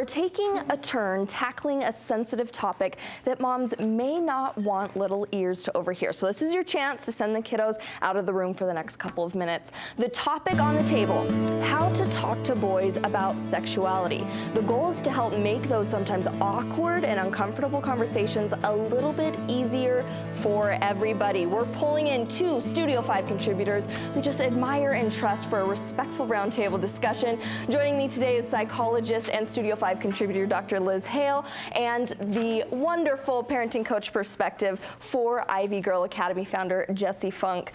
we're taking a turn tackling a sensitive topic that moms may not want little ears to overhear. So this is your chance to send the kiddos out of the room for the next couple of minutes. The topic on the table, how to talk to boys about sexuality. The goal is to help make those sometimes awkward and uncomfortable conversations a little bit easier for everybody. We're pulling in 2 Studio 5 contributors we just admire and trust for a respectful roundtable discussion. Joining me today is psychologist and Studio 5 contributor Dr. Liz Hale, and the wonderful parenting coach perspective for Ivy Girl Academy founder Jessie Funk.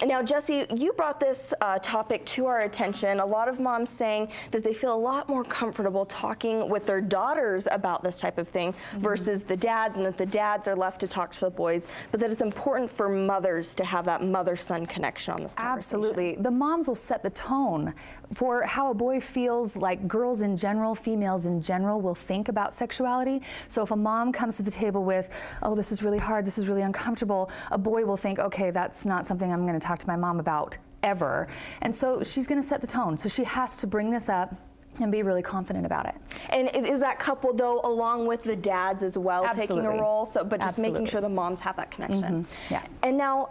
Now, Jessie, you brought this topic to our attention. A lot of moms saying that they feel a lot more comfortable talking with their daughters about this type of thing versus the dads, and that the dads are left to talk to the boys, but that it's important for mothers to have that mother-son connection on this conversation. Absolutely. The moms will set the tone for how a boy feels, like girls in general, females in general will think about sexuality. So if a mom comes to the table with, oh, this is really hard, this is really uncomfortable, a boy will think, okay, that's not something I'm going to talk to my mom about ever. And so she's going to set the tone. So she has to bring this up and be really confident about it. And is that coupled though along with the dads as well taking a role? So, but just making sure the moms have that connection. Yes. And now,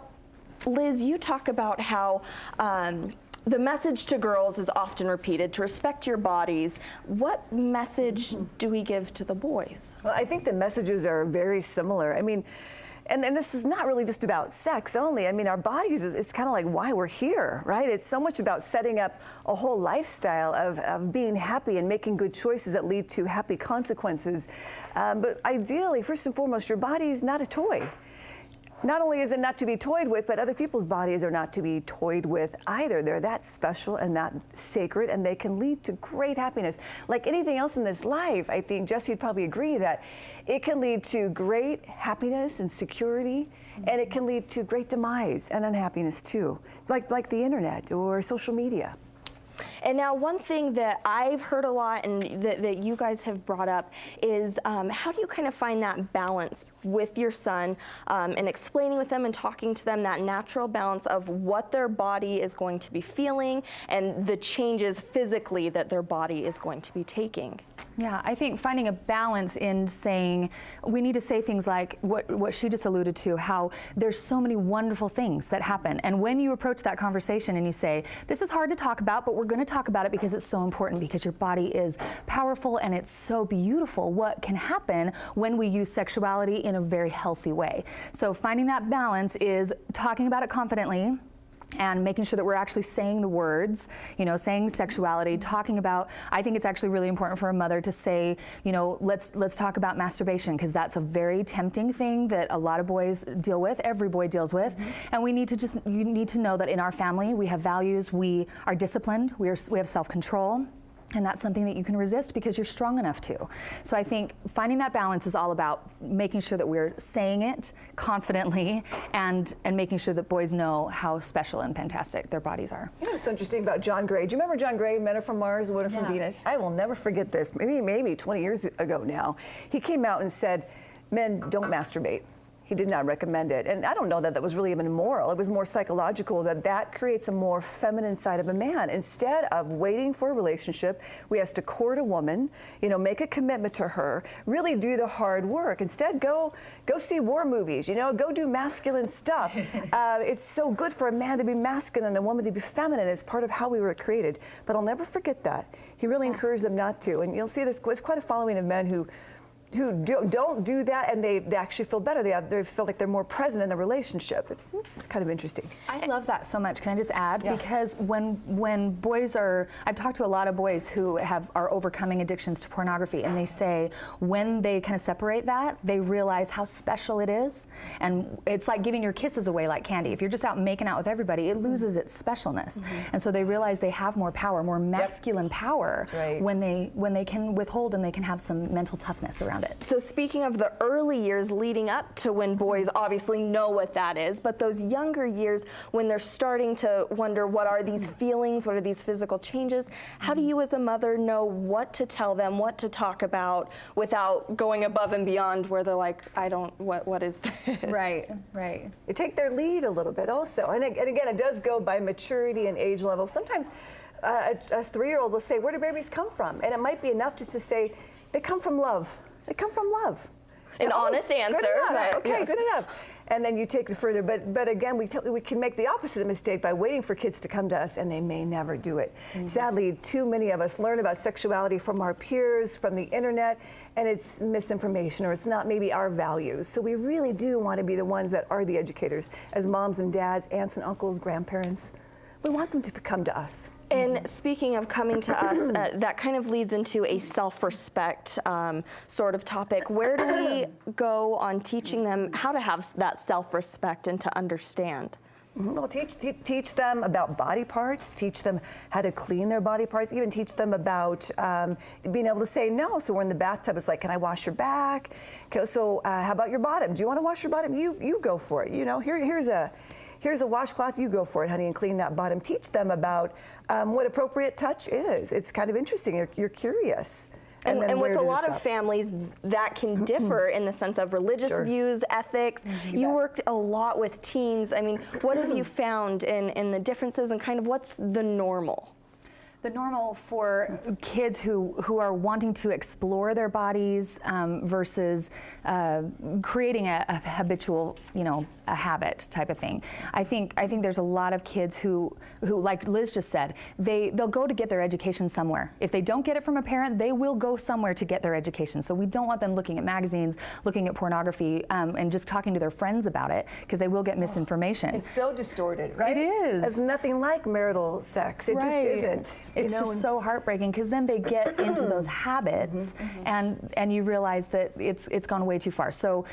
Liz, you talk about how the message to girls is often repeated, to respect your bodies. What message do we give to the boys? Well, I think the messages are very similar. I mean, and this is not really just about sex only. I mean, our bodies, it's kind of like why we're here, right? It's so much about setting up a whole lifestyle of being happy and making good choices that lead to happy consequences. But ideally, first and foremost, your body is not a toy. Not only is it not to be toyed with, but other people's bodies are not to be toyed with either. They're that special and that sacred, and they can lead to great happiness. Like anything else in this life, I think, Jessie, you'd probably agree that it can lead to great happiness and security, and it can lead to great demise and unhappiness too, like the internet or social media. And now one thing that I've heard a lot and that you guys have brought up is how do you kind of find that balance with your son and explaining with them and talking to them that natural balance of what their body is going to be feeling and the changes physically that their body is going to be taking? Yeah, I think finding a balance in saying, we need to say things like what she just alluded to, how there's so many wonderful things that happen. And when you approach that conversation and you say, this is hard to talk about, but we're going to talk about it because it's so important, because your body is powerful and it's so beautiful. What can happen when we use sexuality in a very healthy way? So finding that balance is talking about it confidently, and making sure that we're actually saying the words, you know, saying sexuality, talking about, I think it's actually really important for a mother to say, you know, let's talk about masturbation, because that's a very tempting thing that a lot of boys deal with, every boy deals with. And we need to you need to know that in our family, we have values, we are disciplined, we have self-control. And that's something that you can resist because you're strong enough to. So I think finding that balance is all about making sure that we're saying it confidently and making sure that boys know how special and fantastic their bodies are. You know what's so interesting about John Gray? Do you remember John Gray, Men Are From Mars, Women Are From Venus? I will never forget this. Maybe 20 years ago now. He came out and said, men don't masturbate. He did not recommend it. And I don't know that that was really even moral. It was more psychological, that creates a more feminine side of a man. Instead of waiting for a relationship, we have to court a woman, you know, make a commitment to her, really do the hard work. Instead, go see war movies, you know, go do masculine stuff. It's so good for a man to be masculine and a woman to be feminine. It's part of how we were created. But I'll never forget that. He really encouraged them not to. And you'll see there's quite a following of men who don't do that, and they actually feel better. They feel like they're more present in the relationship. It's kind of interesting. I love that so much. Can I just add? Yeah. Because when boys I've talked to a lot of boys who are overcoming addictions to pornography, and they say when they kind of separate that, they realize how special it is. And it's like giving your kisses away like candy. If you're just out making out with everybody, it loses its specialness. And so they realize they have more power, more masculine power when they can withhold and they can have some mental toughness around it. So speaking of the early years leading up to when boys obviously know what that is, but those younger years when they're starting to wonder what are these feelings, what are these physical changes, how do you as a mother know what to tell them, what to talk about without going above and beyond where they're like, what is this? Right. You take their lead a little bit also. And again, it does go by maturity and age level. Sometimes a 3-year-old will say, where do babies come from? And it might be enough just to say, They come from love. They come from love. An honest answer. Good enough. Okay, yes. good enough. And then you take it further. But again, we can make the opposite mistake by waiting for kids to come to us, and they may never do it. Sadly, too many of us learn about sexuality from our peers, from the internet, and it's misinformation, or it's not maybe our values. So we really do want to be the ones that are the educators, as moms and dads, aunts and uncles, grandparents. We want them to come to us. And speaking of coming to us, that kind of leads into a self-respect sort of topic. Where do we go on teaching them how to have that self-respect and to understand? Well, teach them about body parts, teach them how to clean their body parts, even teach them about being able to say no. So we're in the bathtub, it's like, can I wash your back? Okay, so how about your bottom? Do you want to wash your bottom? You go for it. You know, here's a washcloth, you go for it, honey, and clean that bottom. Teach them about what appropriate touch is. It's kind of interesting. You're curious. And with a lot of families, that can differ in the sense of religious views, ethics. You worked a lot with teens. I mean, what have you found in the differences, and kind of what's the normal? The normal for kids who are wanting to explore their bodies versus creating a habitual, a habit type of thing. I think there's a lot of kids who like Liz just said, they'll go to get their education somewhere. If they don't get it from a parent, they will go somewhere to get their education. So we don't want them looking at magazines, looking at pornography, and just talking to their friends about it, because they will get misinformation. It's so distorted, right? It is. It's nothing like marital sex. It just isn't. It's just so heartbreaking, because then they get into those habits, and you realize that it's gone way too far. So,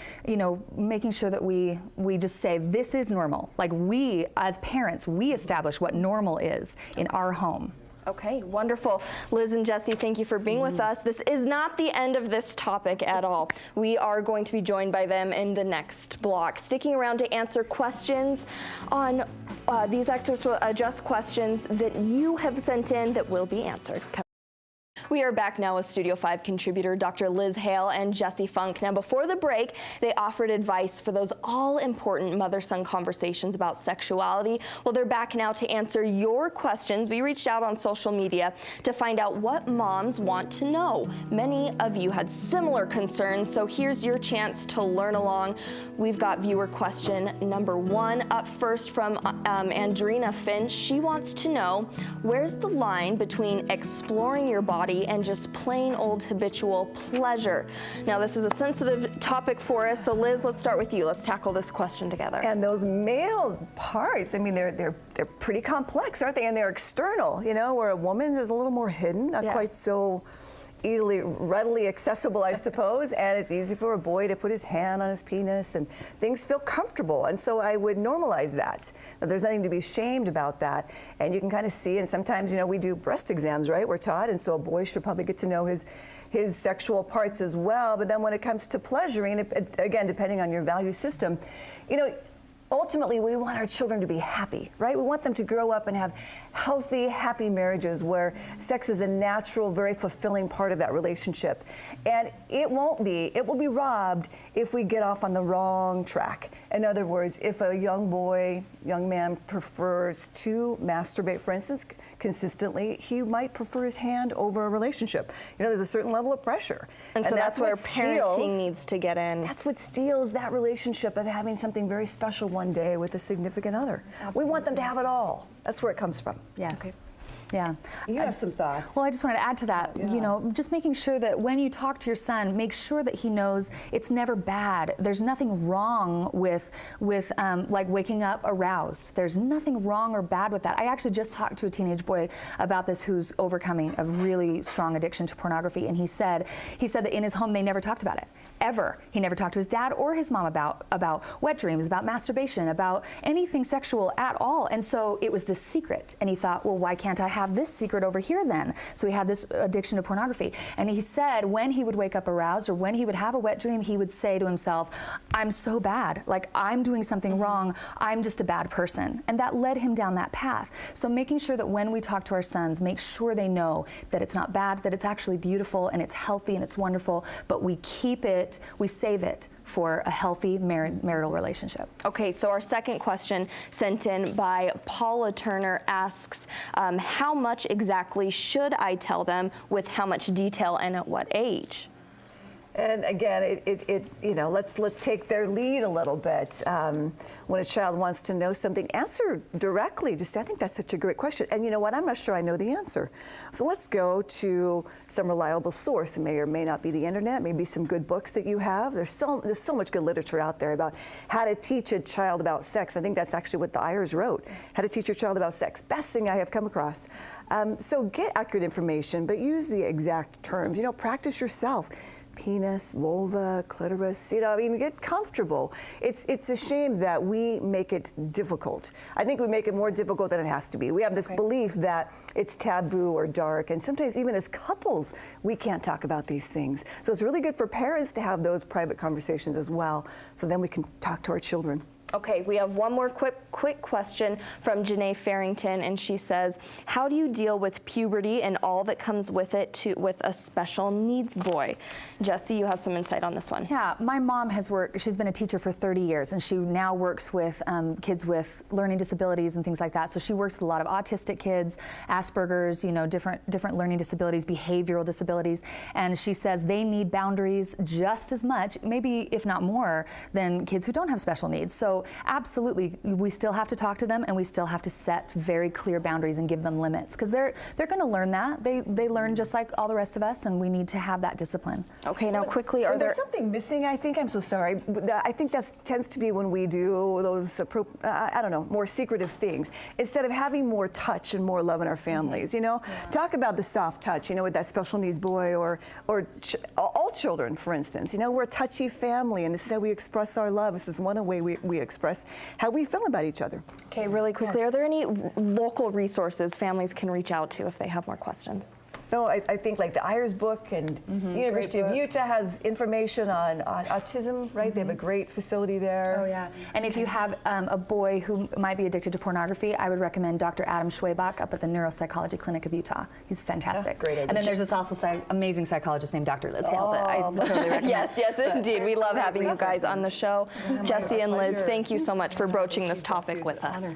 making sure that we just say this is normal. Like, we as parents, we establish what normal is in our home. Okay, wonderful. Liz and Jessie, thank you for being with us. This is not the end of this topic at all. We are going to be joined by them in the next block, sticking around to answer questions on these experts will adjust questions that you have sent in that will be answered. We are back now with Studio 5 contributor Dr. Liz Hale and Jessie Funk. Now, before the break, they offered advice for those all-important mother-son conversations about sexuality. Well, they're back now to answer your questions. We reached out on social media to find out what moms want to know. Many of you had similar concerns, so here's your chance to learn along. We've got viewer question number 1 up first from Andrina Finch. She wants to know, where's the line between exploring your body and just plain old habitual pleasure? Now, this is a sensitive topic for us, so Liz, let's start with you. Let's tackle this question together. And those male parts, I mean, they're pretty complex, aren't they? And they're external, where a woman's is a little more hidden, not quite so readily accessible, I suppose, and it's easy for a boy to put his hand on his penis, and things feel comfortable, and so I would normalize that. Now, there's nothing to be ashamed about that, and you can kind of see, and sometimes, we do breast exams, right? We're taught, and so a boy should probably get to know his sexual parts as well, but then when it comes to pleasuring, again, depending on your value system, ultimately, we want our children to be happy, right? We want them to grow up and have healthy, happy marriages where sex is a natural, very fulfilling part of that relationship. And it will be robbed if we get off on the wrong track. In other words, if a young man prefers to masturbate, for instance, consistently, he might prefer his hand over a relationship. There's a certain level of pressure. And so that's where parenting needs to get in. That's what steals that relationship of having something very special one day with a significant other. Absolutely. We want them to have it all. That's where it comes from. Yes. Okay. Yeah. You have some thoughts. Well, I just wanted to add to that, just making sure that when you talk to your son, make sure that he knows it's never bad. There's nothing wrong with like waking up aroused. There's nothing wrong or bad with that. I actually just talked to a teenage boy about this who's overcoming a really strong addiction to pornography, and he said that in his home they never talked about it. Ever. He never talked to his dad or his mom about wet dreams, about masturbation, about anything sexual at all. And so it was this secret. And he thought, well, why can't I have this secret over here then? So he had this addiction to pornography. And he said when he would wake up aroused or when he would have a wet dream, he would say to himself, I'm so bad. Like, I'm doing something wrong. I'm just a bad person. And that led him down that path. So making sure that when we talk to our sons, make sure they know that it's not bad, that it's actually beautiful and it's healthy and it's wonderful, but we keep it, we save it for a healthy marital relationship. Okay, so our second question sent in by Paula Turner asks, how much exactly should I tell them, with how much detail, and at what age? And again, you know, let's take their lead a little bit. When a child wants to know something, answer directly. Just say, I think that's such a great question. And you know what? I'm not sure I know the answer. So let's go to some reliable source. It may or may not be the internet. Maybe some good books that you have. There's so much good literature out there about how to teach a child about sex. I think that's actually what the Ayers wrote. How to teach your child about sex. Best thing I have come across. So get accurate information, but use the exact terms. You know, practice yourself. Penis, vulva, clitoris, you know, I mean, get comfortable. It's a shame that we make it difficult. I think we make it more difficult than it has to be. We have this belief that it's taboo or dark, and sometimes even as couples, we can't talk about these things. So it's really good for parents to have those private conversations as well, so then we can talk to our children. Okay, we have one more quick question from Janae Farrington, and she says, how do you deal with puberty and all that comes with it with a special needs boy? Jessie, you have some insight on this one. Yeah, my mom has worked, she's been a teacher for 30 years, and she now works with kids with learning disabilities and things like that. So she works with a lot of autistic kids, Asperger's, you know, different learning disabilities, behavioral disabilities, and she says they need boundaries just as much, maybe if not more, than kids who don't have special needs. So absolutely, we still have to talk to them, and we still have to set very clear boundaries and give them limits, because they're going to learn that. They learn just like all the rest of us, and we need to have that discipline. Okay, now quickly, are there something missing? I think, I'm so sorry. I think that tends to be when we do those, I don't know, more secretive things. Instead of having more touch and more love in our families, you know? Yeah. Talk about the soft touch, you know, with that special needs boy or all children, for instance. You know, we're a touchy family, and this is how we express our love. This is one way we express how we feel about each other. Okay, really quickly, are there any local resources families can reach out to if they have more questions? No, I think like the Ayers book and University of Utah has information on autism, right? They have a great facility there. Oh yeah, and if you have a boy who might be addicted to pornography, I would recommend Dr. Adam Schwabach up at the Neuropsychology Clinic of Utah. He's fantastic. Great idea. And then there's this also amazing psychologist named Dr. Liz Hale that I totally recommend. Yes, indeed. We love having you guys on the show. Jessie and Liz, thank you so much for broaching this topic with us.